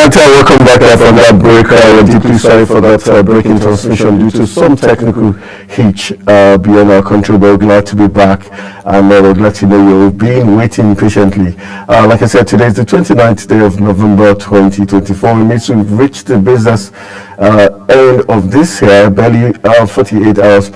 right, welcome back from that break. We're deeply sorry for that breaking transmission due to some technical hitch beyond our control, but we're glad to be back, and we're glad to know you've been waiting patiently. Like I said, today is the 29th day of November 2024. We means we've reached the business end of this year, barely 48 hours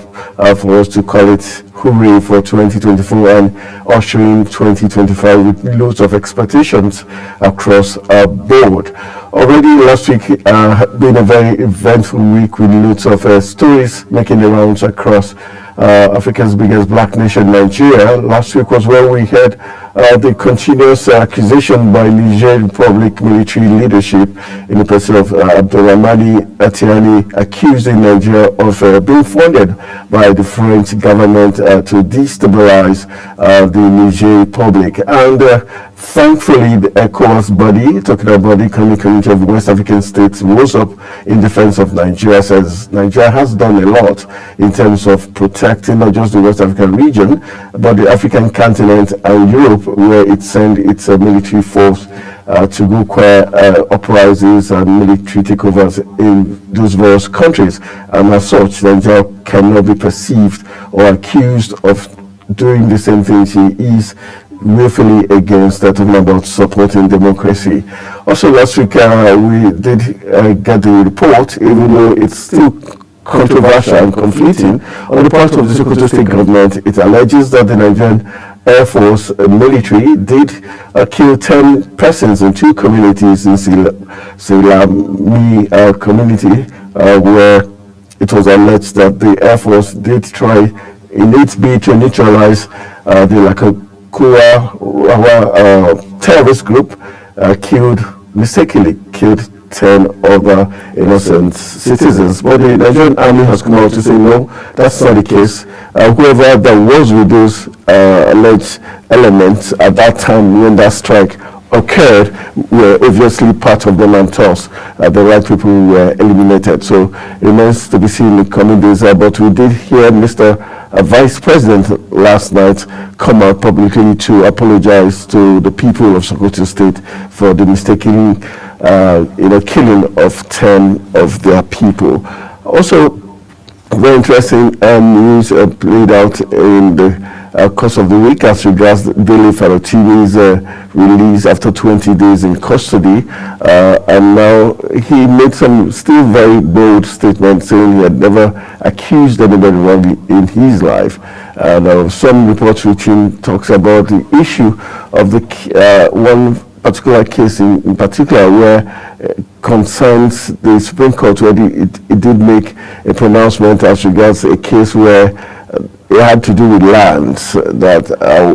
for us to call it hooray for 2024 and ushering 2025 with loads of expectations across our board. Already last week been a very eventful week with loads of stories making the rounds across Africa's biggest black nation, Nigeria. Last week was where we heard the continuous accusation by Niger Republic military leadership in the person of Abdulrahmani Atiani, accusing Nigeria of being funded by the French government to destabilize the Niger Republic. And thankfully, the ECOWAS body, talking about the Economic Community of West African States, rose up in defense of Nigeria, says Nigeria has done a lot in terms of protecting not just the West African region, but the African continent and Europe, where it sent its military force to go queer uprisings and military takeovers in those various countries. And as such, Nigeria cannot be perceived or accused of doing the same thing she is willfully against, talking about supporting democracy. Also last week we did get the report, even though it's still controversial and conflicting, on the part of the Sokoto state government. It alleges that the Nigerian Air Force military did kill 10 persons in 2 communities in Silami community, where it was alleged that the Air Force did try in its bid to neutralize the Lakakua terrorist group, mistakenly killed 10 other innocent citizens. But the Nigerian army has come out to say no, that's not the case. Whoever that was with those alleged elements at that time when that strike occurred were obviously part of them, and thus the right people were eliminated. So it remains to be seen in the coming days. But we did hear Mr. Vice President last night come out publicly to apologize to the people of Sokoto State for the mistaken killing of 10 of their people. Also, very interesting news played out in the course of the week as regards Dele Farotimi's release after 20 days in custody, and now he made some still very bold statements saying he had never accused anybody wrongly in his life. And some reports reaching talks about the issue of the one particular case in particular where concerns the Supreme Court, where it did make a pronouncement as regards a case where it had to do with lands that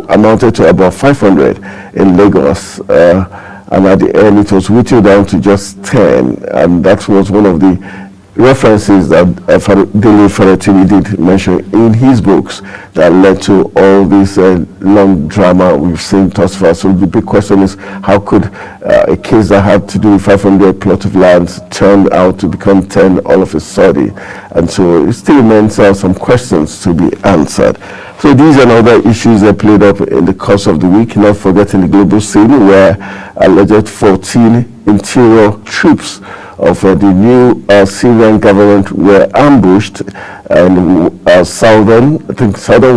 amounted to about 500 in Lagos, and at the end it was whittled down to just 10, and that was one of the references that Dele Farotimi did mention in his books that led to all this long drama we've seen thus far. So the big question is, how could a case that had to do with 500 plot of lands turn out to become 10 all of a sudden? And so it still remains some questions to be answered. So these and other issues that played up in the course of the week, not forgetting the global scene where alleged 14 interior troops of the new Syrian government were ambushed in southern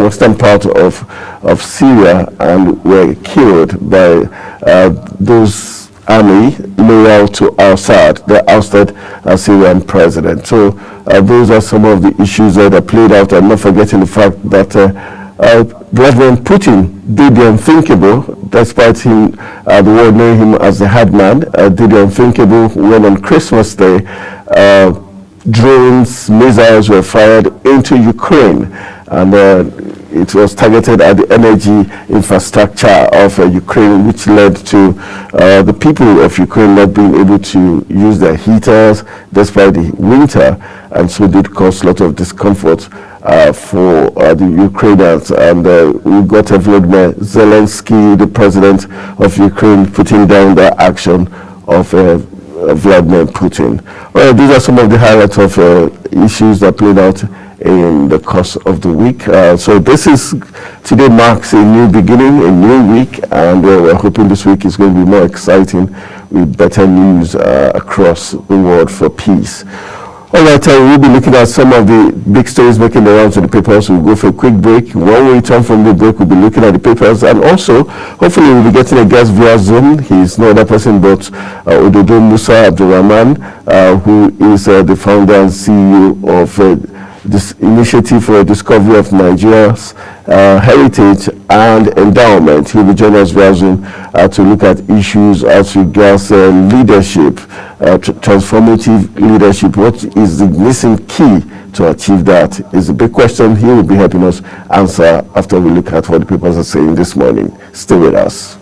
western part of Syria, and were killed by those army loyal to Assad, the ousted Syrian president. So those are some of the issues that are played out, and not forgetting the fact that Vladimir Putin did the unthinkable, despite him, the world knowing him as the hard man, did the unthinkable when on Christmas Day, drones, missiles were fired into Ukraine, and it was targeted at the energy infrastructure of Ukraine, which led to the people of Ukraine not being able to use their heaters despite the winter, and so did cause a lot of discomfort for the Ukrainians. And we got Volodymyr Zelensky, the president of Ukraine, putting down the action of Vladimir Putin. Well, these are some of the highlights of issues that played out in the course of the week. So today marks a new beginning, a new week, and we're hoping this week is going to be more exciting with better news across the world for peace. All right, we'll be looking at some of the big stories making the rounds in the papers. We'll go for a quick break. When we return from the break, we'll be looking at the papers, and also, hopefully, we'll be getting a guest via Zoom. He's no other person but Ododo Musa Abdulrahman, who is the founder and CEO of this initiative for the discovery of Nigeria's heritage and endowment. He'll be joining us via Zoom to look at issues as regards leadership, transformative leadership. What is the missing key to achieve that is a big question. He will be helping us answer after we look at what the papers are saying this morning. Stay with us.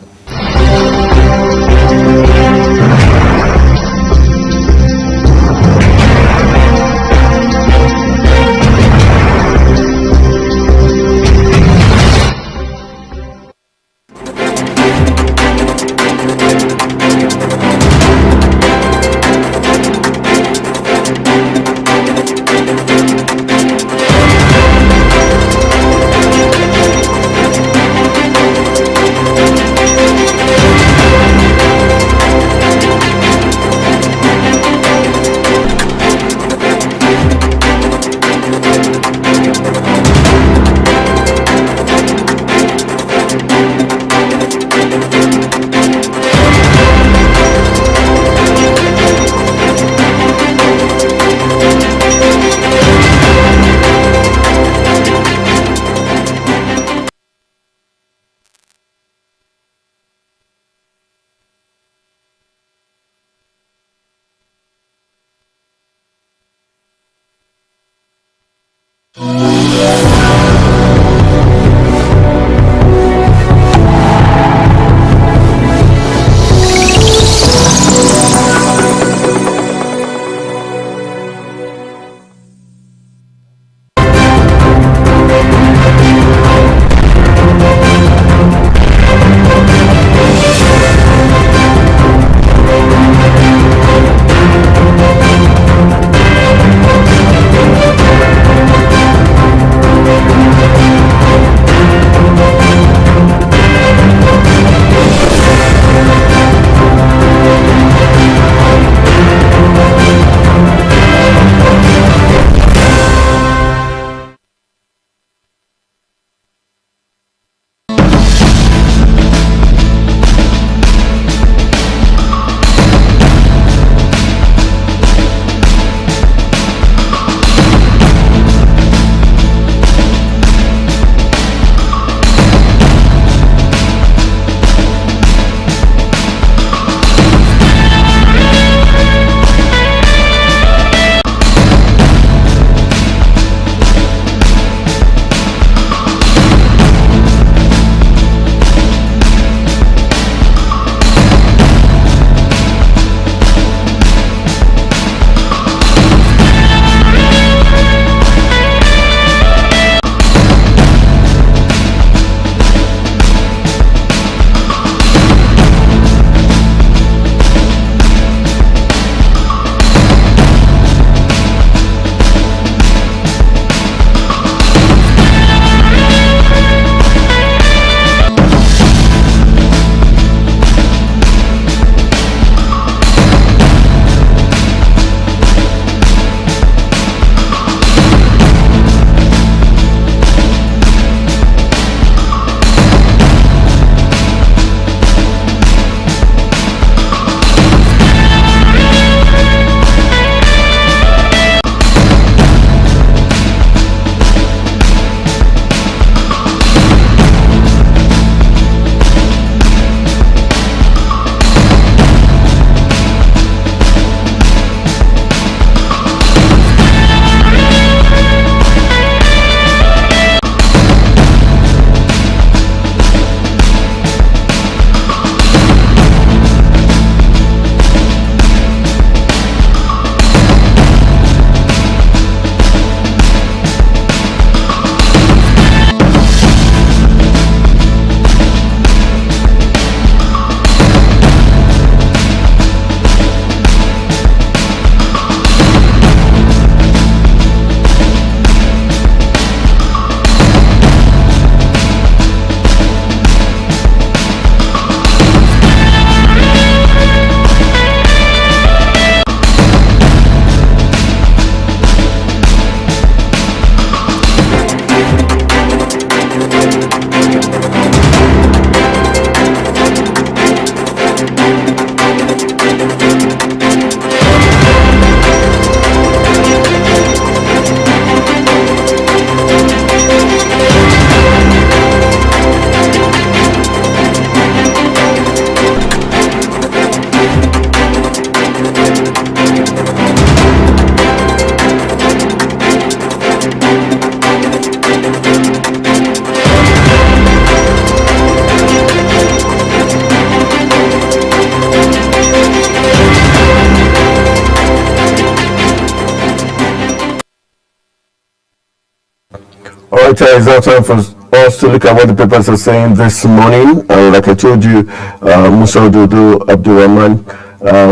right, it's now time for us to look at what the papers are saying this morning. Like I told you, Musa Ododo Abdulrahman,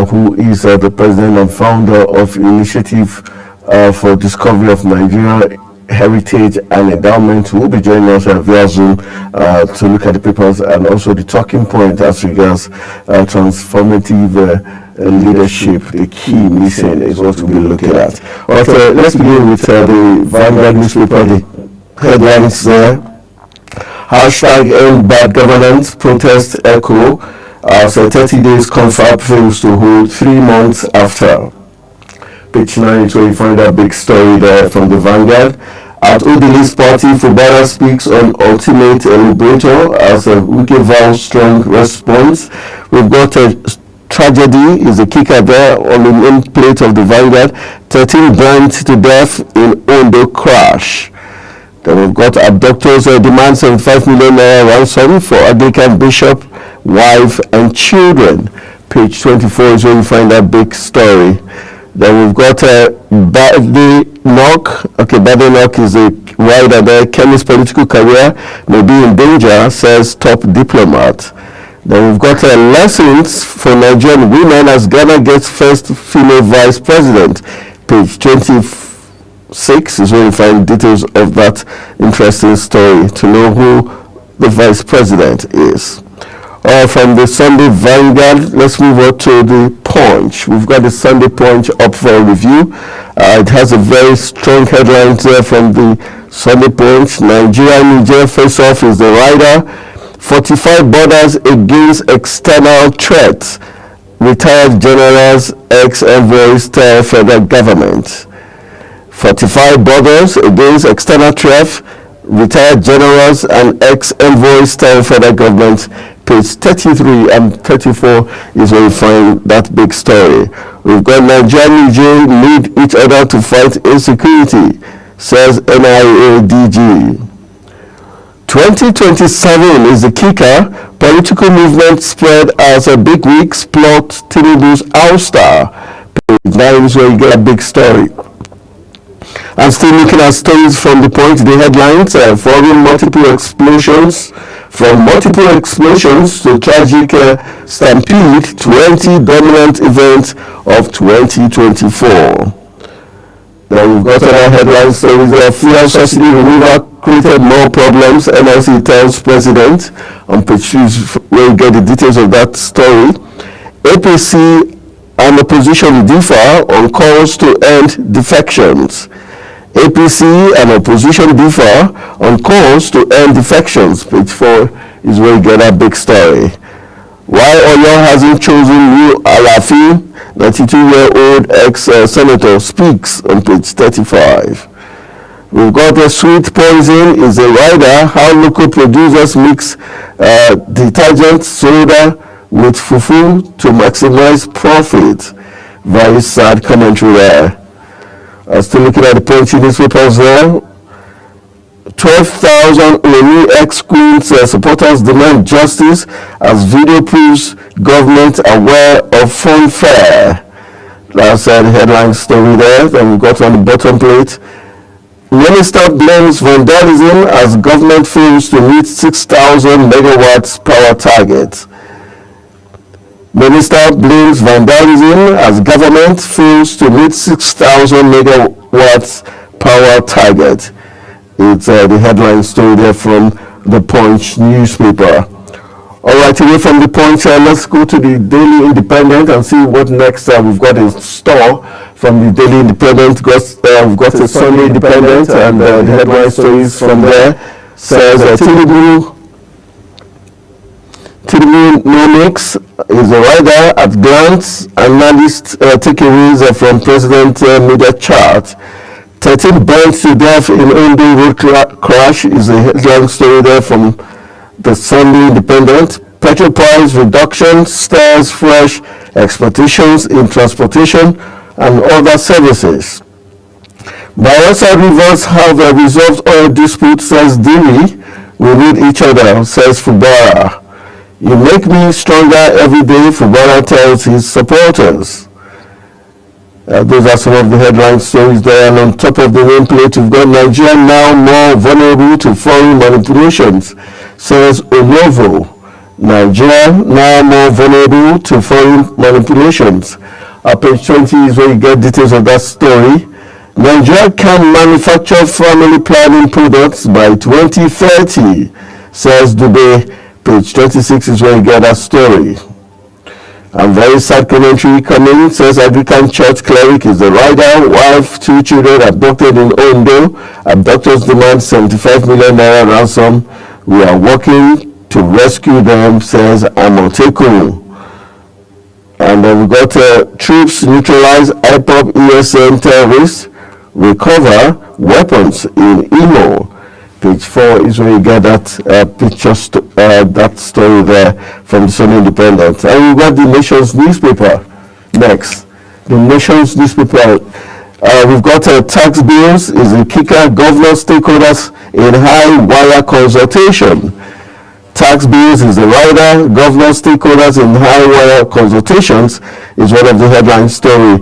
who is the president and founder of Initiative for Discovery of Nigeria Heritage and Endowment, will be joining us via Zoom to look at the papers and also the talking point as regards transformative leadership. The key missing is what we'll be looking at. But let's begin with the Vanguard newspaper. The headlines there. Hashtag end bad governance, protest echo as 30 days confab fails to hold 3 months after. Page 9 is where you find that big story there from the Vanguard. At Odili's party, Fubara speaks on ultimate liberator as a Wike vows strong response. We've got a tragedy is a kicker there on the main plate of the Vanguard. 13 burned to death in Ondo crash. Then we've got abductors demand 75 million naira ransom for Anglican bishop, wife and children. Page 24 is where you find that big story. Then we've got Badly Knock. Okay, Badly Knock is a rider there. Kenny's political career may be in danger, says top diplomat. Then we've got lessons for Nigerian women as Ghana gets first female vice president. Page 26 is where you find details of that interesting story to know who the vice president is. From the Sunday Vanguard, let's move on to the Punch. We've got the Sunday Punch up for review. It has a very strong headline there from the Sunday Punch. Nigeria face-off is the rider. 45 borders against external threats. Retired generals, ex-envoys tell federal government. 45 borders against external threats. Retired generals and ex-envoys tell federal government. Page 33 and 34 is where you find that big story. We've got Nigeria and Niger need each other to fight insecurity, says NIA DG. 2027 is the kicker. Political movement spread as a big weeks plot Tinubu's ouster. Page 9 is where you get a big story. I'm still looking at stories from the Point, the headlines, following multiple explosions. From multiple explosions to tragic stampede, 20 dominant events of 2024. Then we've got other headline stories. Fuel subsidy removal created more problems, NLC tells president. On page 2 where you get the details of that story. APC and opposition differ on calls to end defections. APC and opposition differ on calls to end defections. Page 4 is where you get that big story. Why Oyo hasn't chosen new Alafi, 92-year-old ex-senator speaks on page 35. We've got the sweet poison is a rider, how local producers mix detergent soda with fufu to maximize profit. Very sad commentary there. Still looking at the Punch newspapers there. 12,000 Oni ex-Queens supporters demand justice as video proves government aware of fun fair. That's the headline story there. Then we got on the bottom plate. Minister blames vandalism as government fails to meet 6,000 megawatts power target. Minister blames vandalism as government fails to meet 6,000 megawatts power target. It's the headline story there from the Punch newspaper. All right, away from the Punch, let's go to the Daily Independent and see what next we've got in store from the Daily Independent. We've got a Sunday Independent, and the headline stories from there says Tinubu no mix is a rider at glance. Analyst takeaways from President media chart. 13 burned to death in Ondo road crash is a headline story there from the Sunday Independent. Petrol price reduction stirs fresh expectations in transportation and other services. Bayelsa Rivers have resolved oil dispute, says Diri. We need each other, says Fubara. You make me stronger every day, Fubara tells his supporters. Those are some of the headline stories there. And on top of the nameplate, we've got Nigeria now more vulnerable to foreign manipulations, says Onovo. Nigeria now more vulnerable to foreign manipulations. Page 20 is where you get details of that story. Nigeria can manufacture family planning products by 2030, says Dubé. Page 26 is where you get that story. And very sad commentary coming, says Anglican Church cleric is the rider, wife, 2 children abducted in Ondo. Abductors demand 75 million naira ransom. We are working to rescue them, says Amotekun. And then we got troops neutralize IPOB ESN terrorists, recover weapons in Imo. Page 4 is where you get that picture, that story there from the Sunday Independent. And we've got the Nation's newspaper next. The Nation's newspaper, we've got tax bills is the kicker, government stakeholders in high wire consultation. Tax bills is the rider, government stakeholders in high wire consultations is one of the headline story.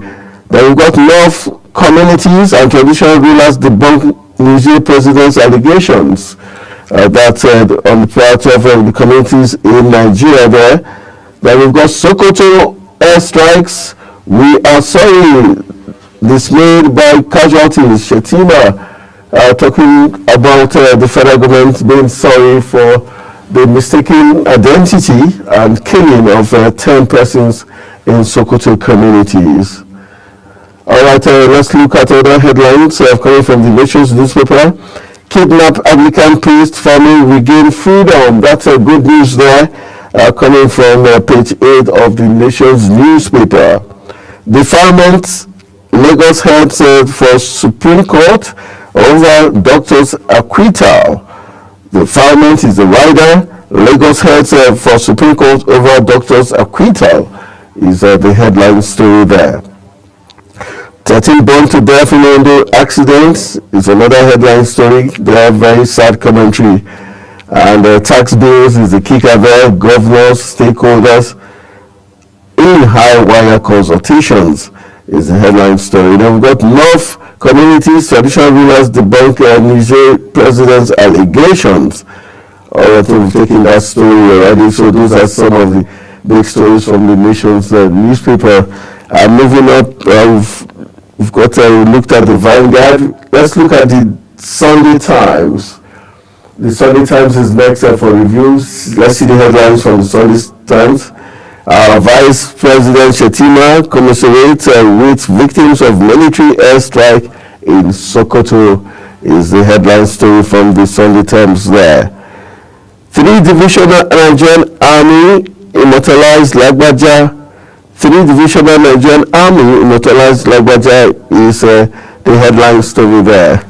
Then we've got North communities and traditional rulers debunk Niger president's allegations that on the part of the communities in Nigeria there. Then we've got Sokoto airstrikes. We are sorry, dismayed by casualties. Shetima talking about the federal government being sorry for the mistaken identity and killing of 10 persons in Sokoto communities. All right, let's look at other headlines coming from the Nation's newspaper. Kidnapped Anglican priest family regain freedom. That's good news there, coming from page 8 of the Nation's newspaper. Defilement, Lagos heads for Supreme Court over doctors' acquittal. Defilement is the rider. Lagos heads for Supreme Court over doctors' acquittal is the headline story there. 13 born to death in Ondo accidents is another headline story. They have very sad commentary. And tax bills is the kicker there. Governors, stakeholders in high wire consultations is the headline story. Then we've got North communities, traditional rulers debunk Niger president's allegations. All right, we've taken that story already. So those are some of the big stories from the Nation's newspaper. Moving up, we've got looked at the Vanguard. Let's look at the Sunday Times. The Sunday Times is next for reviews. Let's see the headlines from the Sunday Times. Vice President Shetima commiserates with victims of military airstrike in Sokoto is the headline story from the Sunday Times there. 3 divisional Nigerian Army immortalized Lagbaja. 3 divisional Nigerian Army immortalized Lagbaja is the headline story there.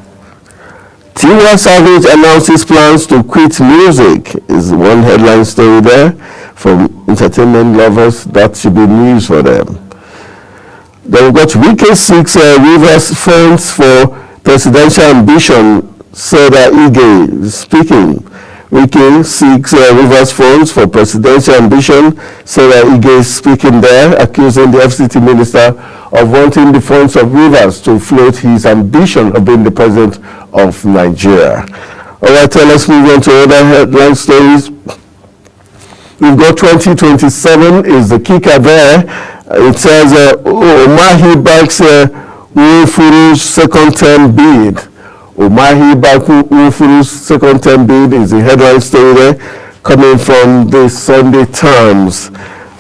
Tiwa Savage announces plans to quit music is one headline story there from entertainment lovers. That should be news for them. Then we've got Wike 6 Rivers funds for presidential ambition, Seda Ige speaking. Wike 6 Rivers funds for presidential ambition, Seda Ige speaking there, accusing the FCT minister of wanting the funds of Rivers to float his ambition of being the president of Nigeria. All right, let's move on to other headline stories. We've got 2027 is the kicker there. It says Umahi backs Nwofuru's second term bid. Umahi backs Nwofuru's second term bid is the headline story there, coming from the Sunday Times.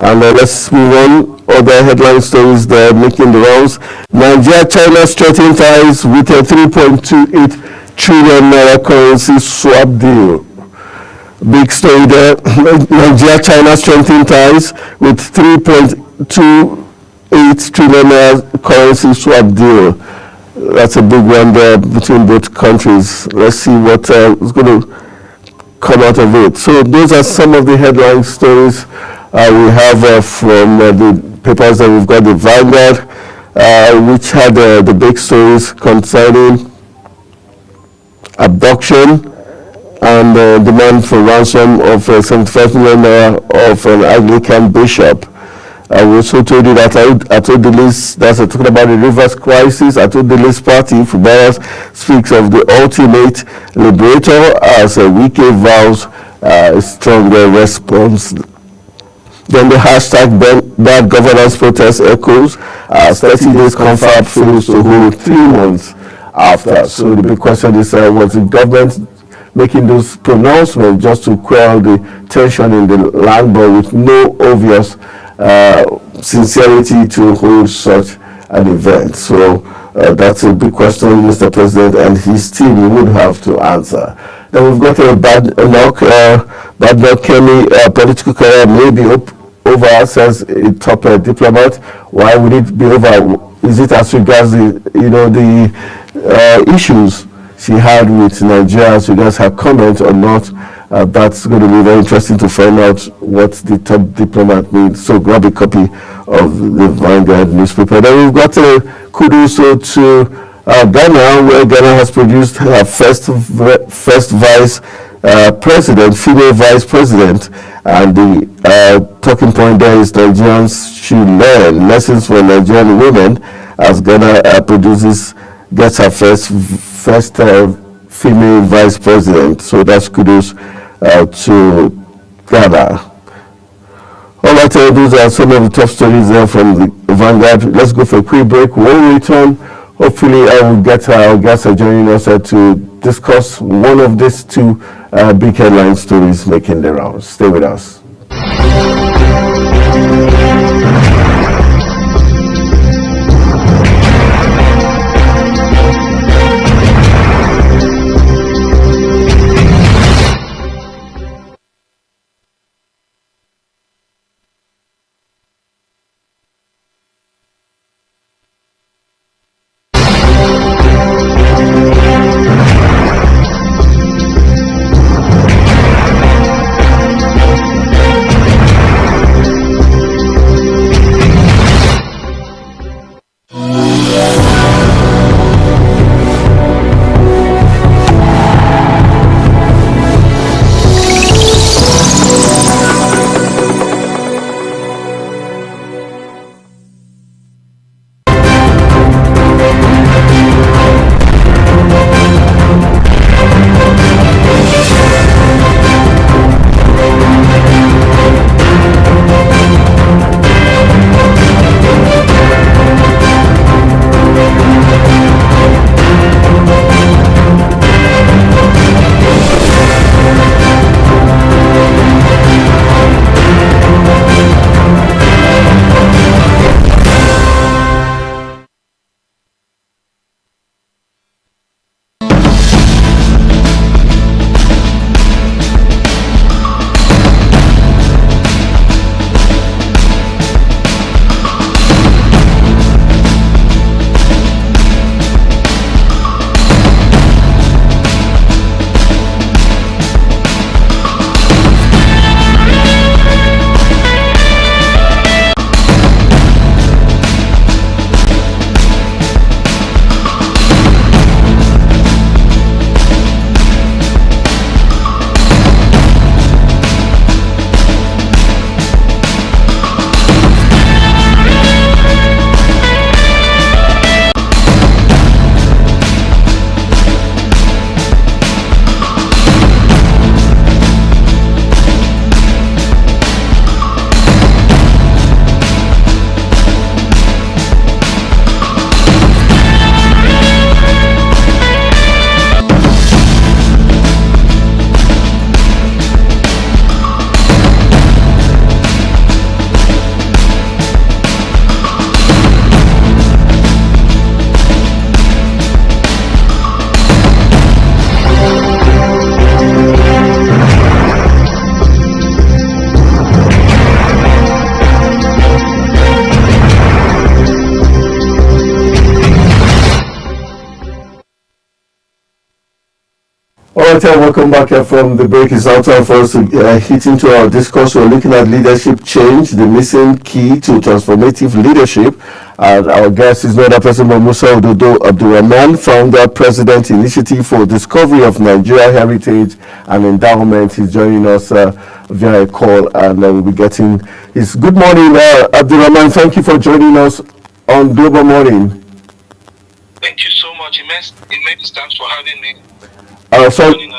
And let's move on. Other headline stories there making the rounds. Nigeria, China strengthening ties with a 3.28 trillion naira currency swap deal. Big story there. Nigeria, China strengthening ties with 3.28 trillion naira currency swap deal. That's a big one there between both countries. Let's see what is going to come out of it. So those are some of the headline stories we have from the papers that we've got. The Vanguard, which had the big stories concerning abduction and demand for ransom of 75 million of an Anglican bishop. I also told you that I told the list, that's talking about the Rivers crisis. I told the list party, Fubara speaks of the ultimate liberator as a Wike vows a stronger response. Then the hashtag bad governance protest echoes as 30 days confab fails to hold 3 months after. So the big question is, was the government making those pronouncements just to quell the tension in the land, but with no obvious sincerity to hold such an event? So that's a big question Mr. President and his team would have to answer. Then we've got a bad luck Kemi political career may be over, says a top diplomat. Why would it be over? Is it as regards the issues she had with Nigeria as regards her comment or not? That's going to be very interesting to find out what the top diplomat means. So grab a copy of the Vanguard newspaper. Then we've got a kudos to Ghana, where Ghana has produced her first vice president, female vice president, and the talking point there is Nigerians should learn lessons for Nigerian women as Ghana gets her first female vice president. So that's kudos to Ghana. All right, those are some of the top stories there from the Vanguard. Let's go for a quick break. When we return, hopefully I will get our guests joining us to discuss one of these 2 big headline stories making the rounds. Stay with us. right, welcome back from the break. It's now time for us to hit into our discourse. We're looking at leadership change, the missing key to transformative leadership. And our guest is no other person but Musa Ododo Abdulrahman, founder, president, Initiative for Discovery of Nigeria Heritage and Endowment. He's joining us via a call, and we'll be getting his good morning. Abdulrahman, thank you for joining us on Global Morning. Thank you so much. Immense thanks for having me. Sorry.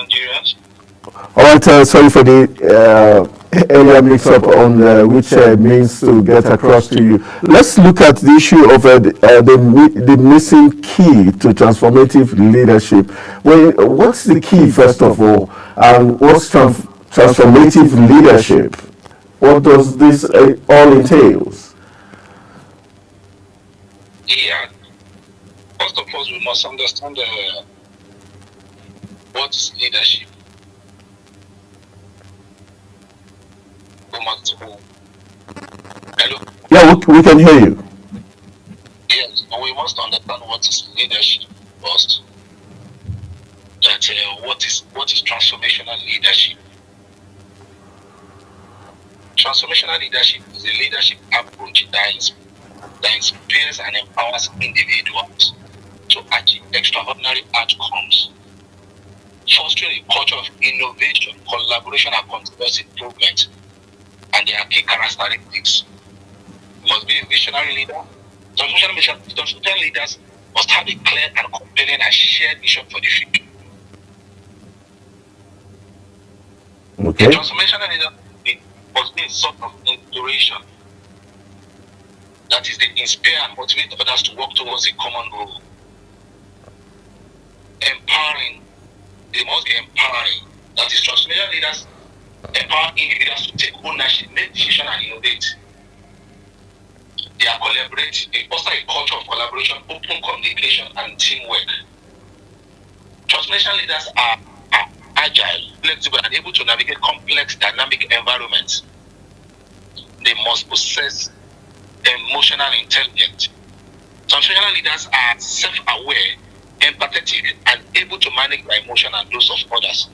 All right, sorry for the earlier mix-up on which means to get across to you. Let's look at the issue of the missing key to transformative leadership. Well, what's the key, first of all, and what's transformative leadership? What does this all entails? Yeah. First of all, we must understand what's leadership. Hello? Yeah, we can hear you. Yes, we must understand what is leadership first. That what is transformational leadership? Transformational leadership is a leadership approach that inspires and empowers individuals to achieve extraordinary outcomes, fostering a culture of innovation, collaboration, and continuous improvement. And their key characteristics must be a visionary leader. Transformational leaders must have a clear and compelling and shared vision for the future. Okay. A transformational leader must be a sort of inspiration. That is, they inspire and motivate others to work towards a common goal. Empowering. They must be empowering. That is, transformational leaders empower individuals to take ownership, make decisions, and innovate. They are collaborative. They foster a culture of collaboration, open communication, and teamwork. Transformation leaders are agile, flexible, and able to navigate complex, dynamic environments. They must possess emotional intelligence. Transformational leaders are self-aware, empathetic, and able to manage their emotions and those of others.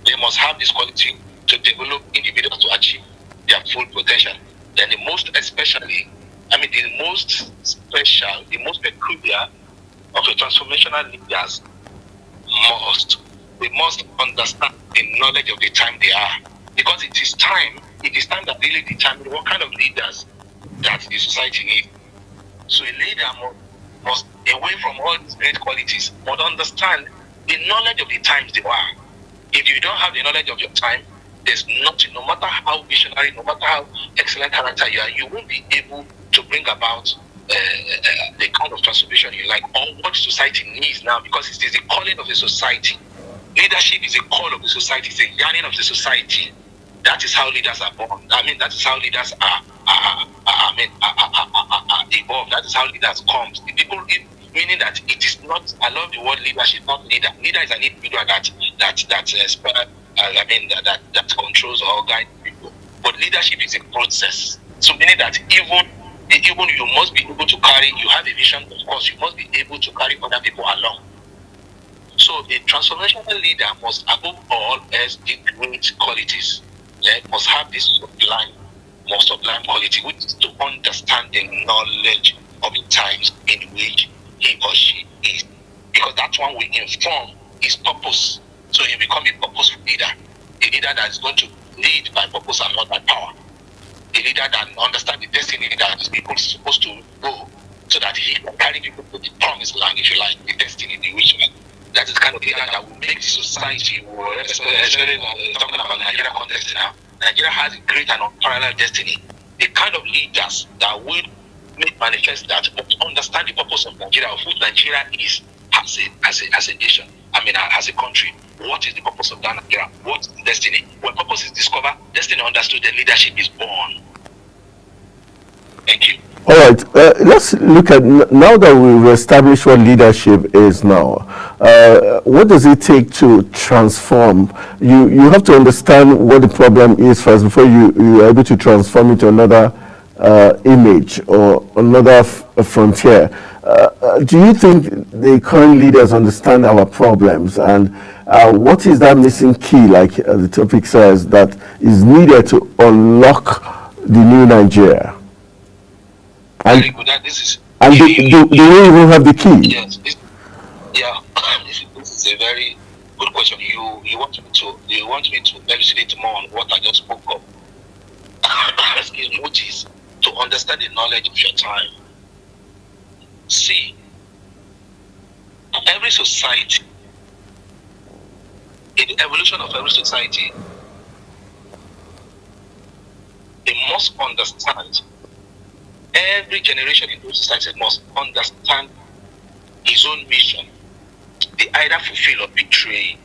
They must have this quality to develop individuals to achieve their full potential. Then the most special, the most peculiar of the transformational leaders they must understand the knowledge of the time they are. Because it is time that really determines what kind of leaders that the society needs. So a leader must, away from all these great qualities, must understand the knowledge of the times they are. If you don't have the knowledge of your time, there's nothing, no matter how visionary, no matter how excellent character you are, you won't be able to bring about the kind of transformation you like, or what society needs now, because it is the calling of the society. Leadership is a call of the society, it's a yearning of the society. That is how leaders are born. That is how leaders are evolved. That is how leaders come. The people, meaning that it is not, I love the word leadership, not leader. Leader is an individual that controls or guides people. But leadership is a process. So meaning that even you must be able to carry, you have a vision, of course, you must be able to carry other people along. So a transformational leader must, above all, has the great qualities. Must have this sublime quality, which is to understand the knowledge of the times in which he or she is. Because that one will inform his purpose. So he become a purposeful leader. A leader that is going to lead by purpose and not by power. A leader that understands the destiny that his people is supposed to go, so that he can carry people to the promised land, if you like, the destiny, the vision. That is the kind of leader that will make the society, especially talking about Nigeria context now. Nigeria has a great and unparalleled destiny. The kind of leaders that will make manifest that, understand the purpose of Nigeria, of who Nigeria is as a nation, as a country. What is the purpose of that Nigeria? What is the destiny? When purpose is discovered, destiny understood, then leadership is born. Thank you. All right, let's look at, now that we've established what leadership is now, what does it take to transform? You have to understand what the problem is first before you are able to transform it to another image or another frontier. Do you think the current leaders understand our problems, and What is that missing key, like the topic says, that is needed to unlock the new Nigeria? Very good. That this is And do we even have the key? yes. Yeah, this is a very good question. You want me to elucidate more on what I just spoke of? Excuse me, which is to understand the knowledge of your time. See, every society, in the evolution of every society, they must understand. Every generation in those societies must understand his own mission. They either fulfill or betray.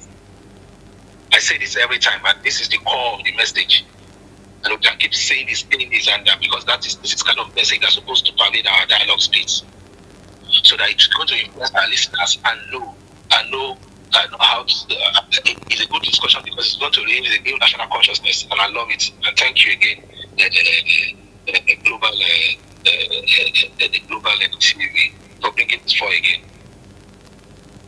I say this every time, and this is the core of the message. And we can keep saying this, and that, because this is kind of message that's supposed to pervade our dialogue space, so that it's going to influence our listeners and know how to. It's a good discussion because it's going to raise the new national consciousness, and I love it. And thank you again, the global TV for bringing this forward again.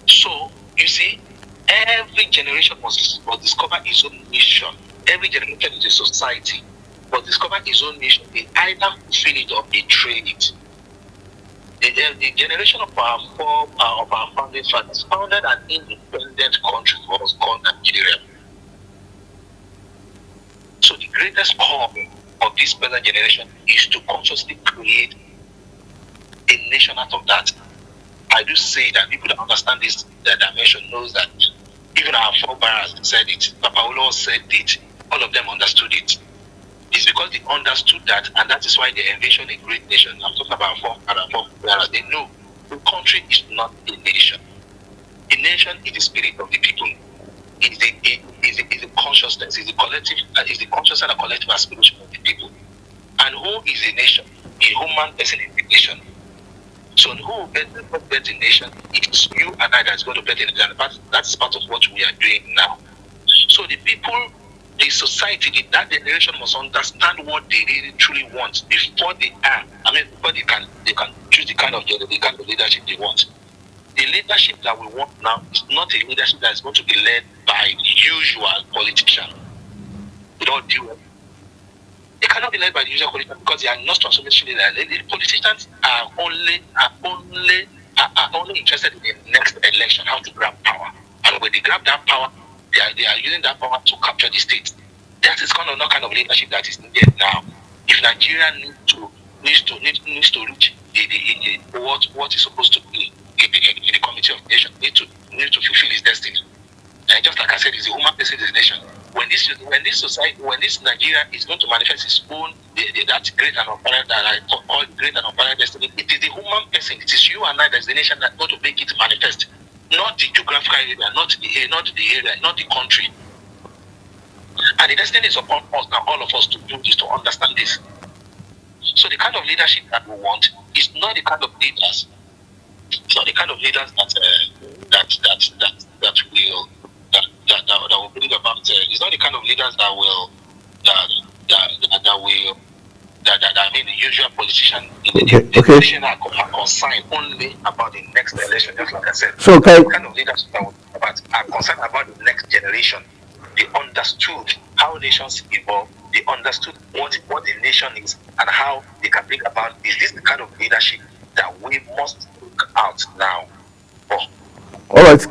So you see, every generation must discover its own mission. Every generation is a society, but discover its own mission. They either fulfill it or betray it. The generation of our founding fathers founded an independent country was called Nigeria. So the greatest call of this present generation is to consciously create a nation out of that. I do say that people that understand this dimension knows that even our forebears said it, Papa Olo said it, all of them understood it. It's because they understood that, and that is why they envisioned a great nation. I'm talking about forebears. They know the country is not a nation. A nation is the spirit of the people. It's the consciousness, it's the collective, it's the conscious and the collective aspiration of the people. And who is a nation? A human person is a nation. So who built a nation? It's you and I that's going to build a nation. That's part of what we are doing now. So the people, the society, that generation must understand what they really truly want before they can choose the kind of leadership they want. The leadership that we want now is not a leadership that is going to be led by the usual politician. Without due, they cannot be led by the usual politician because they are not transformation leaders. The politicians are only interested in the next election, how to grab power. And when they grab that power, they are using that power to capture the state. That is not kind of leadership that is needed now. If Nigeria needs to reach what is supposed to be in the Committee of Nations, need to fulfill its destiny. And just like I said, it's a human person, it's a nation. When this Nigeria is going to manifest its own that great and apparent that I call great and apparent destiny, it is the human person, it is you and I that's the nation that's going to make it manifest. Not the geographical area, not the area, not the country. And the destiny is upon us now, all of us, to do this, to understand this. So the kind of leadership that we want is not the kind of leaders. It's not the kind of leaders that will bring about. It's not the kind of leaders the usual politician. The politicians are concerned only about the next election, just like I said. So the kind of leaders that are concerned about the next generation. They understood how nations evolve. They understood what the nation is and how they can bring about. Is this the kind of leadership that we must look out now for? All right.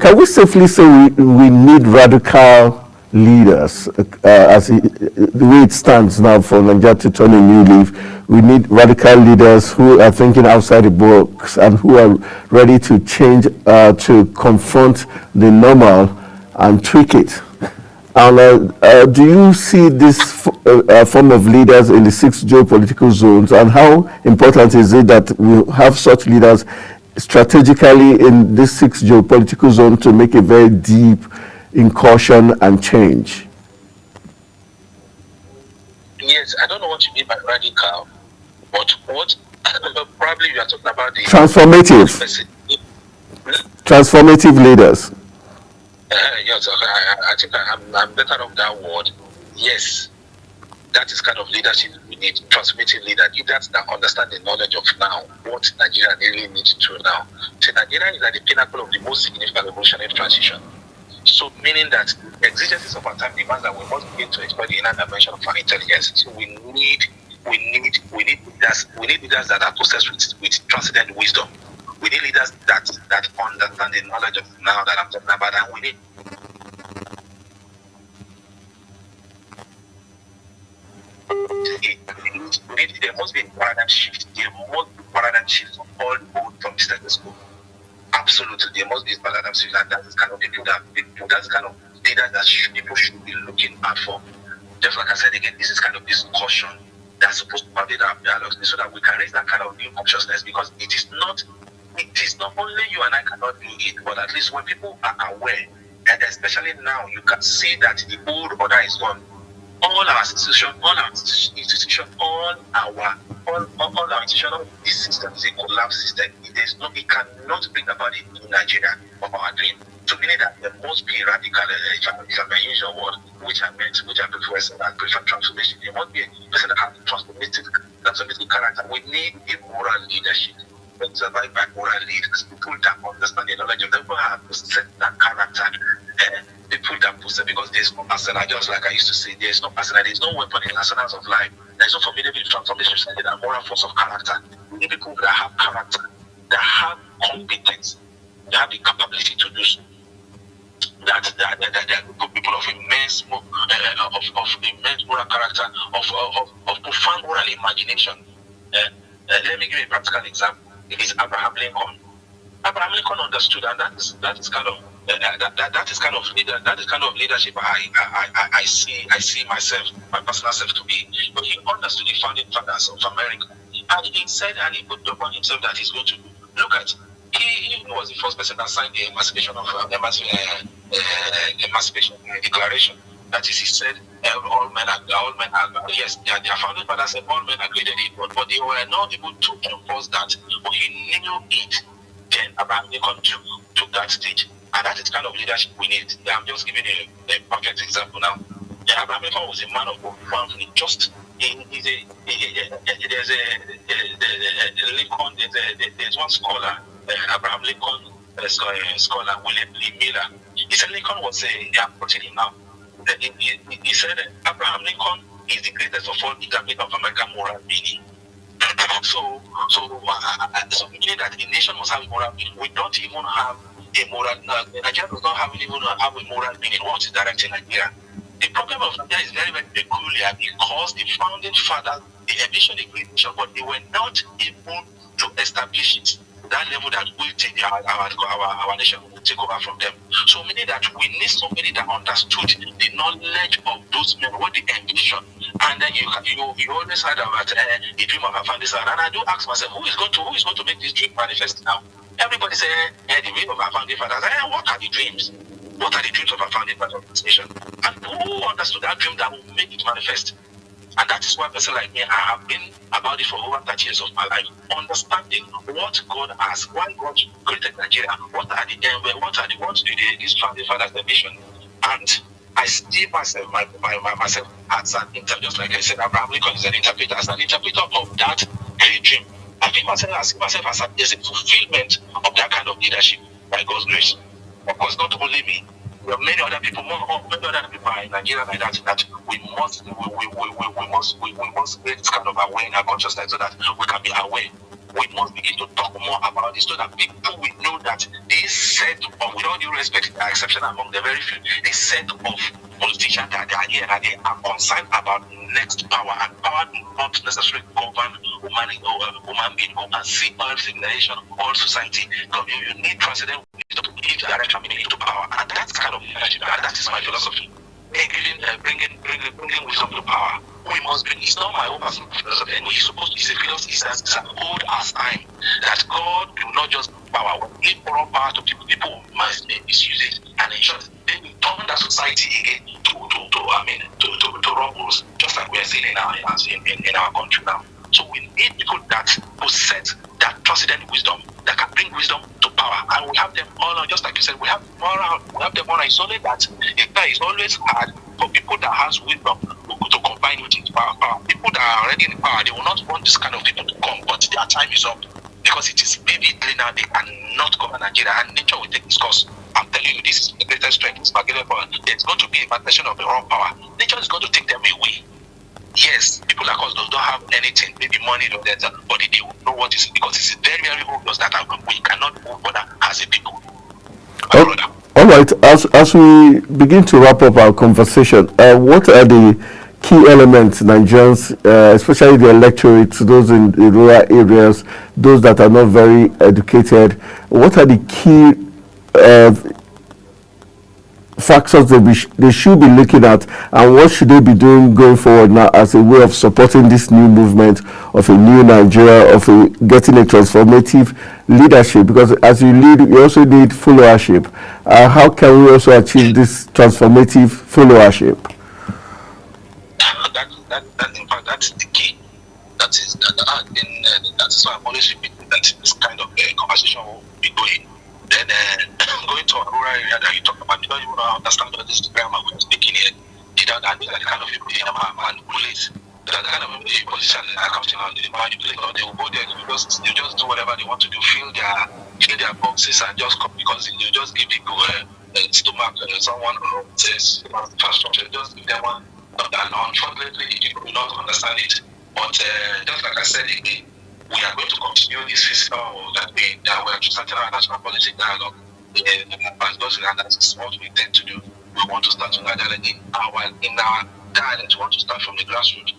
Can we safely say we need radical leaders as the way it stands now for Nigeria to turn a new leaf? We need radical leaders who are thinking outside the box and who are ready to change, to confront the normal and tweak it. And do you see this form of leaders in the 6 geopolitical zones, and how important is it that we have such leaders strategically in this 6 geopolitical zone to make a very deep incursion and change? Yes, I don't know what you mean by radical, but what probably you are talking about the transformative leaders. Yes, I think I'm better off that word. Yes, that is kind of leadership we need. Transformative leaders that understand the knowledge of now, what Nigeria really needs to now. So Nigeria is at the pinnacle of the most significant revolutionary transition. So meaning that the exigencies of our time demands that we must begin to explore the inner dimension of our intelligence. So we need leaders that are possessed with transcendent wisdom. We need leaders that understand the knowledge of now that I'm talking about, and we need there must be a paradigm shift. There must be a paradigm shift from all old from the status quo. Absolutely, there must be a paradigm shift, and that's the kind of that's the kind of leaders that people should be looking out for. Just like I said again, this is kind of discussion that's supposed to pervade our dialogues so that we can raise that kind of new consciousness, because it is not only you and I cannot do it, but at least when people are aware, and especially now, you can see that the old order is gone. All our institutions, all our institutions, this system is a collapsed system. It cannot bring about a new Nigeria of our dream. So meaning that there must be a radical, if I may use your word, which I prefer transformation. There must be a person that has a transformative character. We need a moral leadership. But survived by moral leaders, people that understand the knowledge of them, people have to set that character. People that possess, because there's no arsenal, just like I used to say, there's no arsenal, there's no weapon in arsenals of life. There's no formidable transformation society that moral force of character. We need people that have character, that have competence, that have the capability to do so. That people of immense moral character, of profound moral imagination. Let me give you a practical example. It is Abraham Lincoln. Abraham Lincoln understood, and that is kind of leadership I see myself, my personal self to be. But he understood the founding fathers of America, and he said, and he put upon himself that he's going to look at. He was the first person that signed the Emancipation Declaration. That is, he said, all men are yes, their founding father said all men are created equal, but they were not able to enforce that. But he knew it. Then Abraham Lincoln took that stage. And that is kind of leadership we need. I'm just giving a perfect example now. Abraham Lincoln was a man of family. There's one scholar, Abraham Lincoln scholar, William Lee Miller. He said Lincoln was I'm quoting him now. He said Abraham Lincoln is the greatest of all interpreters of American moral meaning. So meaning that a nation must have a moral meaning. We don't even have a moral. Nigeria does not even have a moral meaning. What is directing Nigeria? The problem of Nigeria is very, very peculiar, because the founding fathers, they envisioned a great nation, but they were not able to establish it to that level that will take our nation will take over from them. So meaning that we need somebody that understood the knowledge of those men, what they envision. And then you always heard about the dream of our founders. And I do ask myself, who is going to make this dream manifest now? Everybody say the dream of our founding fathers. What are the dreams? What are the dreams of our founding fathers of this nation? And who understood that dream that will make it manifest? And that is why a person like me, I have been about it for over 30 years of my life, understanding what God has, why God created Nigeria, what do these founding fathers the vision. And I see myself as an interpreter, just like I said, Abraham Lincoln is an interpreter, as an interpreter of that great dream. I see myself as a fulfillment of that kind of leadership by God's grace. Of course, not only me. There are many other people in Nigeria like that we must create this kind of awareness and consciousness so that we can be aware. We must begin to talk more about this so that people will know that this set of, with all due respect, the exception among the very few, the set of politicians that are here and they are concerned about next power, and power not necessarily govern human being who can see all civilization, all society. You need transcendent wisdom to give direct meaning to power, and that's kind of that is my philosophy. Bringing wisdom to power. We must bring. It's not my own personal philosophy. Anyway, it's a philosophy. It's an old as time that God do not just power. When He give moral power to people, people must misuse it and ensure they will turn that society again to rumbles, just like we are seeing in our country now. So we need people that possess that transcendent wisdom, that can bring wisdom to power, and we have them all. Just like you said, we have them all. It's only that it's always hard for people that has wisdom to combine with it power. People that are already in power, they will not want this kind of people to come, but their time is up, because it is vividly now they cannot cover Nigeria, and nature will take its course. I'm telling you, this is the greatest strength. It's magnetic power. There's going to be a manifestation of the raw power. Nature is going to take them away. Yes, people like us don't have anything, maybe money or that, but they will know what is, because it's very, very obvious that we cannot move further as a people. All right, as we begin to wrap up our conversation, what are the key elements Nigerians, especially the electorate, those in the rural areas, those that are not very educated, what are the key factors they should be looking at, and what should they be doing going forward now as a way of supporting this new movement of a new Nigeria, of getting a transformative leadership? Because as you lead, you also need followership. How can we also achieve this transformative followership? In fact, that's the key. That is why I'm always repeating that this kind of conversation will be going. Then going to a rural area that you talk about, you don't even understand what this grammar we're speaking here. You don't know the kind of people manipulate. The kind of position that comes in, they manipulate, or they will go there, they just do whatever they want to do, fill their boxes and just come, because they just give people stomach, someone who says infrastructure, just give them one. And unfortunately, people will not understand it. But just like I said again, we are going to continue this fiscal that we are starting our national policy dialogue. And that's what we tend to do. We want to start to in our dialogue. We want to start from the grassroots,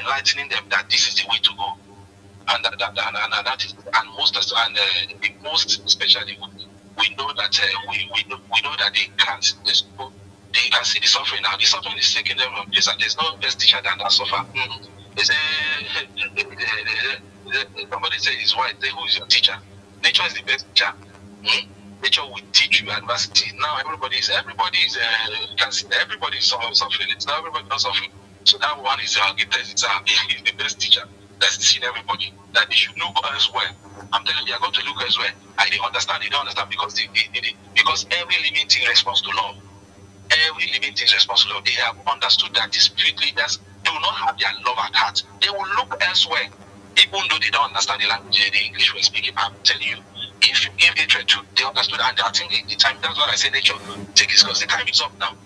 enlightening them that this is the way to go, and that is, and the most especially, we know that we know that they can't. They can see the suffering now. The suffering is taking them from place, and there's no best teacher than that suffer. They say, somebody says his wife, who is your teacher? Nature is the best teacher. Nature will teach you adversity. Now everybody is suffering. It's now everybody not suffering. So that one is he's the best teacher. That's seen everybody. That they should look elsewhere. I'm telling you, they are going to look elsewhere. And they don't understand because because every living thing responds to love. Every living thing is responsible. They have understood that the spirit leaders do not have their love at heart. They will look elsewhere, even though they don't understand the language, the English we're speaking. I'm telling you, if you give hatred to, they understood, and I think the time. That's why I say nature take it, because the time is up now.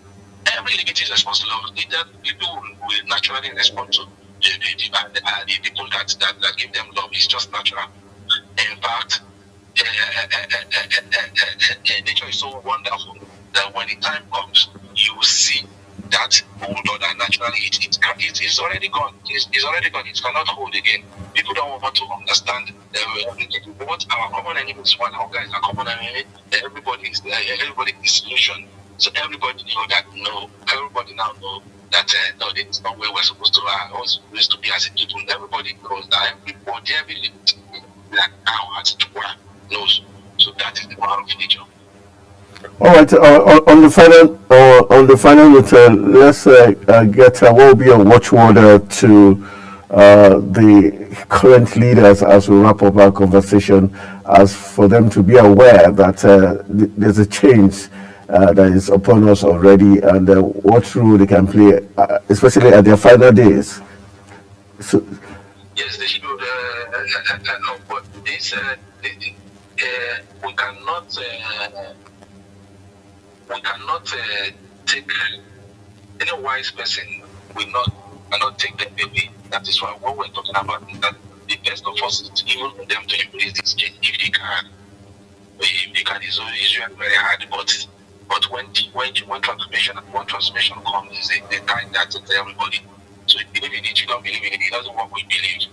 Every living thing is responsible. People will naturally respond to the people that give them love. It's just natural. In fact, nature is so wonderful that when the time comes, you will see that old order naturally it's already gone. It's already gone. It cannot hold again. People don't want to understand what our common enemy is. One, our guys are common enemy. Everybody is solution. So everybody everybody now know that no, this is not where we're supposed to be as a people. Everybody knows that every that now as it were knows. So that is the power of nature. All right. On the final note, let's get what will be a watchword to the current leaders as we wrap up our conversation, as for them to be aware that there's a change that is upon us already, and what role they can play, especially at their final days. So, yes, they should. But this, we cannot take any wise person cannot take them baby. That is why what we're talking about is that the best of us is even for them to embrace this change if they can. If they can, it's usually very hard. But when transformation comes, is a time that to everybody. So if you believe in it, you don't believe in it. It doesn't work with belief.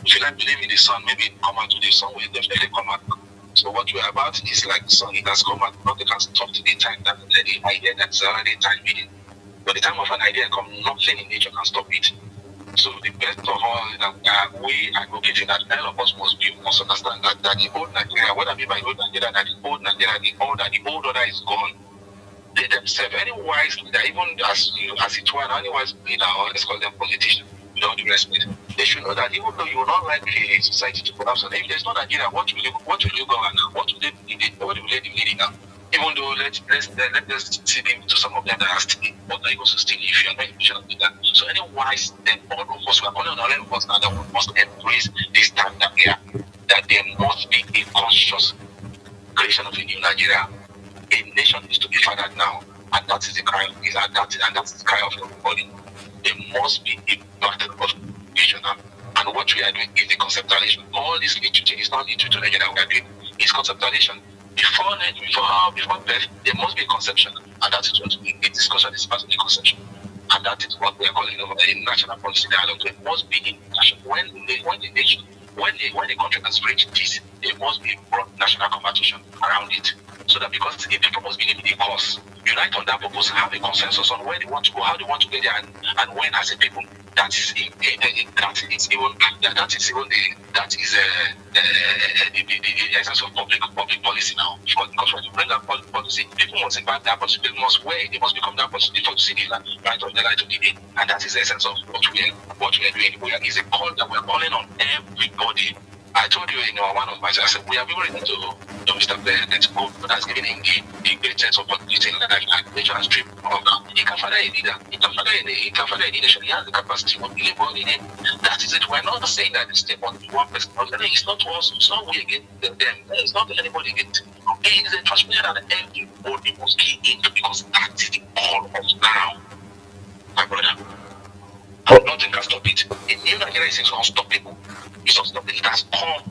If you don't believe in the sun, maybe it come out today. Sun will definitely come out. So what we're about is like the sun, it has come out. Nothing can stop to the time that the idea that's already time meeting. But the time of an idea comes, nothing in nature can stop it. So the best of all is that we advocating that all of us must understand that the old Nigeria, what I mean by old Nigeria, that the old Nigeria, the old order is gone. They themselves, any wise leader, even as it were, any wise leader, or let's call them politicians, with all due respect, they should know that even though you will not like a society to collapse, and if there's no Nigeria, what will you go on now? What will they be leading now? Even though let's see to some of them that are still, but are also still, if you're not in do that. So any wise, then all of us, we are calling on all of us now that we must embrace this time that there must be a conscious creation of a new Nigeria. A nation is to be fathered now, and that is the cry of that's the cry of everybody. There must be a battle of vision, and what we are doing is the conceptualization. All this literature is not literature that we are doing; it's conceptualization. Before birth, there must be a conception, and that is what a discussion is part of the conception, and that is what we are calling over a national policy dialogue. There must be a nation when the country has reached this, there must be a broad national conversation around it, so that because if people must be given a cause, unite on that purpose, have a consensus on where they want to go, how they want to get there, and when as a people. That is the essence of public policy now. Because when you bring up public policy, people must invite that policy, they must become that policy before to see the light of the day. And that is the essence of what we are doing. It's a call that we are calling on everybody. I told you in one of my I said we have been written to Mr. President who has given him the great sense of politics and nature and stream of that. He can father a leader. He can father a nation. He has the capacity to be able in him. That is it. We're not saying that it's one person. It's not us. It's not we against them. It's not anybody against them. It is a transmission that everybody must key into because that is the call of now. My brother. And nothing can stop it. The new Nigeria is unstoppable. It's unstoppable. It has come.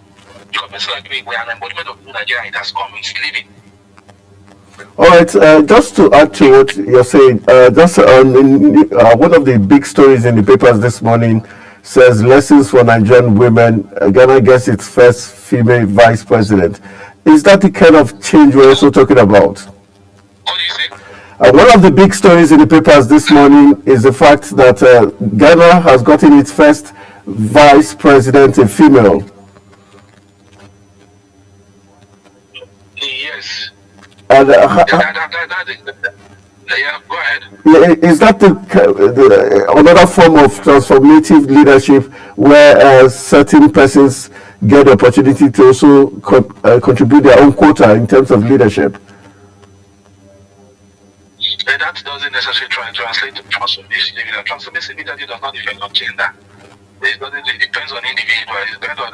Because person like me, we are an embodiment of new Nigeria. It has come. It's living. All right. Just to add to what you're saying, one of the big stories in the papers this morning says lessons for Nigerian women. Ghana gets its first female vice president. Is that the kind of change we're also talking about? What do you say? One of the big stories in the papers this morning is the fact that Ghana has gotten its first vice president, a female. Yes. And, yeah, go ahead. Is that another form of transformative leadership where certain persons get the opportunity to also contribute their own quota in terms of leadership? That doesn't necessarily translate to transformation. Transformation leadership does not depend on gender. It depends on individuals. It depends on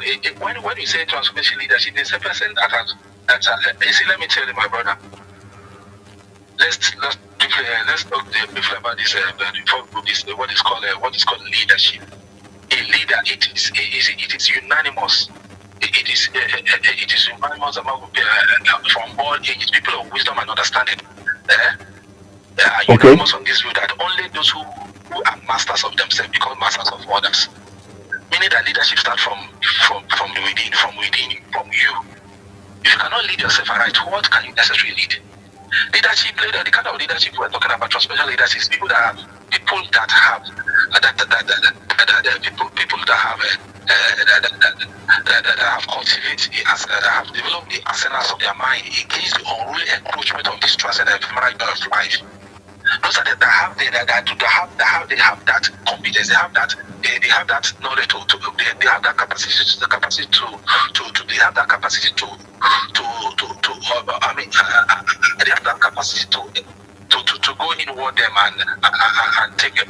when you say transformation leadership, there's a person let me tell you, my brother. Let's talk briefly about this. What is called leadership. A leader, it is unanimous. It is unanimous among from all ages, people of wisdom and understanding. Unanimous on this view that only those who are masters of themselves become masters of others. Meaning that leadership starts from within, from you. If you cannot lead yourself aright, what can you necessarily lead? Leadership, the kind of leadership we're talking about, transformational leadership, is people that have cultivated, that have developed the arsenals of their mind against the unruly encroachment of this transcendent ephemeral of life. Those that have that competence, they have that knowledge they have that capacity to go inward them and take to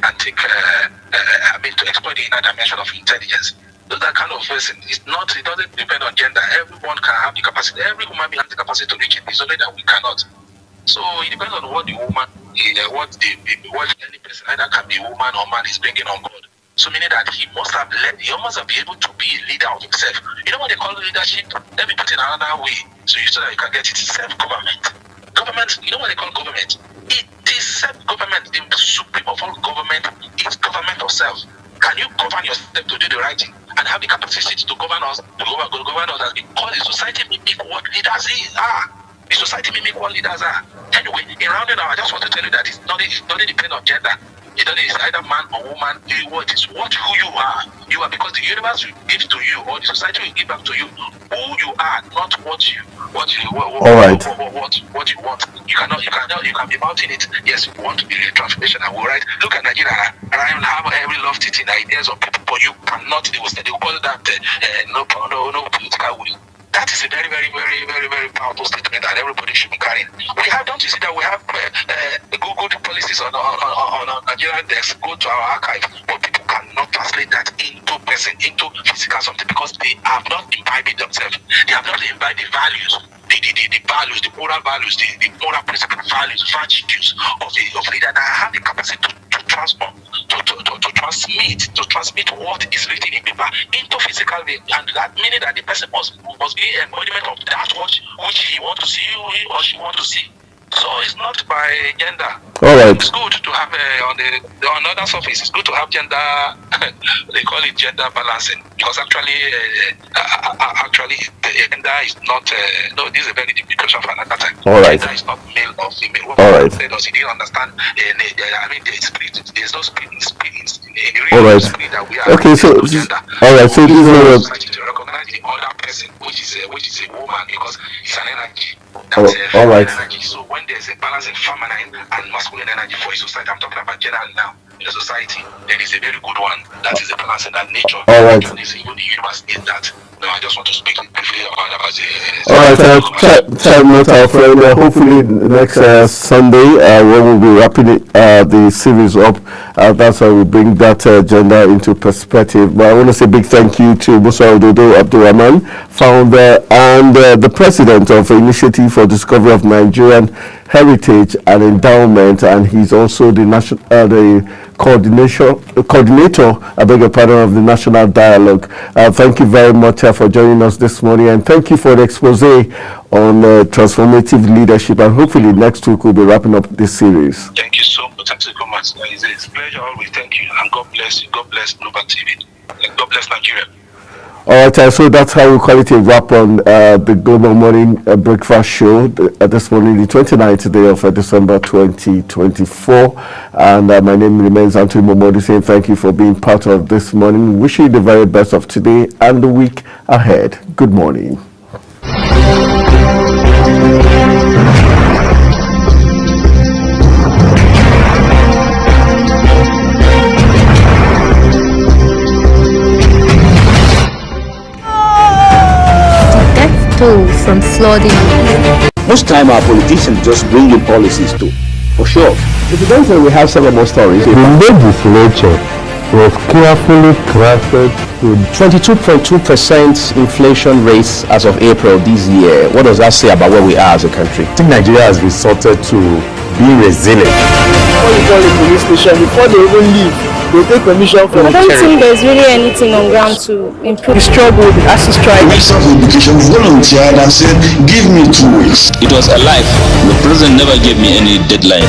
exploit the inner dimension of intelligence. Those that kind of person it doesn't depend on gender. Everyone can have the capacity. Every human being has the capacity to reach it. It's only that we cannot. So it depends on what the woman, what any person, either can be woman or man, is bringing on board. So meaning that he must have been able to be a leader of himself. You know what they call leadership? Let me put it in another way, so that you can get it. Self-government. Government. You know what they call government? It is self-government. The supreme of all government is government of self. Can you govern yourself to do the right thing and have the capacity to govern us? As we call it, society mimic what leaders are. The society mimic what leaders are. Anyway, in rounding up, I just want to tell you that it doesn't depend on gender. It's either man or woman. It is who you are. You are because the universe will give to you, or the society will give back to you who you are, not what you want. You can be mounting it. Yes, you want to be a transformation. I will write. Look at Nigeria. And I have every lofty ideas of people, but you cannot. They will call that no political will. That is a very, very, very, very, very powerful statement that everybody should be carrying. Don't you see that we have Google policies on Nigerian desks, go to our archive, but people cannot translate that into physical something because they have not imbibed it themselves. They have not imbibed the values, the values, the moral values, the moral principle values, virtues of leader that have the capacity to transform, to transmit what is written in paper into physical way, and that meaning that the person must be an embodiment of that which he want to see, he or she want to see. So it's not by gender. All right. It's good to have on other surface. It's good to have gender. They call it gender balancing because actually gender is not. No, this is a very deep question for another time. All right. Gender is not male or female. All right. Because he didn't understand. I mean, there's no spirit in the all real right. spirit that we are. Okay. So all right. So this is to recognize the other person, which is a woman, because it's an energy. all right. Energy. So when there's a balance in feminine and masculine energy for a society, I'm talking about general now in a society, there is a very good one. That is a balance in that nature. All right. The universe is that. No, I just want to speak briefly about it. All right, time note, our friend. Hopefully next Sunday, when we'll be wrapping the series up, that's how we bring that agenda into perspective. But I want to say a big thank you to Musa Ododo Abdulrahman, founder and the president of Initiative for Discovery of Nigerian Heritage and Endowment, and he's also the coordinator, I beg your pardon, of the National Dialogue. Thank you very much for joining us this morning, and thank you for the expose on transformative leadership, and hopefully next week we'll be wrapping up this series. Thank you so much. Thank you so much. It's a pleasure always. Thank you, and God bless you. God bless Global TV. God bless Nigeria. All right, so that's how we call it a wrap on the Global Morning Breakfast Show this morning, the 29th day of December 2024. And my name remains Anthony Momodi, saying thank you for being part of this morning. Wishing you the very best of today and the week ahead. Good morning. From flooding. Most time our politicians just bring in policies too, for sure. If you don't say we have several more stories. The legislature was carefully crafted to 22.2% inflation rate as of April this year. What does that say about where we are as a country? I think Nigeria has resorted to being resilient. Before you call the police station, before they even leave, they take permission from I don't think there's really anything on ground to improve. the struggle, the ASU strike. Minister of Education volunteered and said, give me 2 weeks. It was a life. The president never gave me any deadline.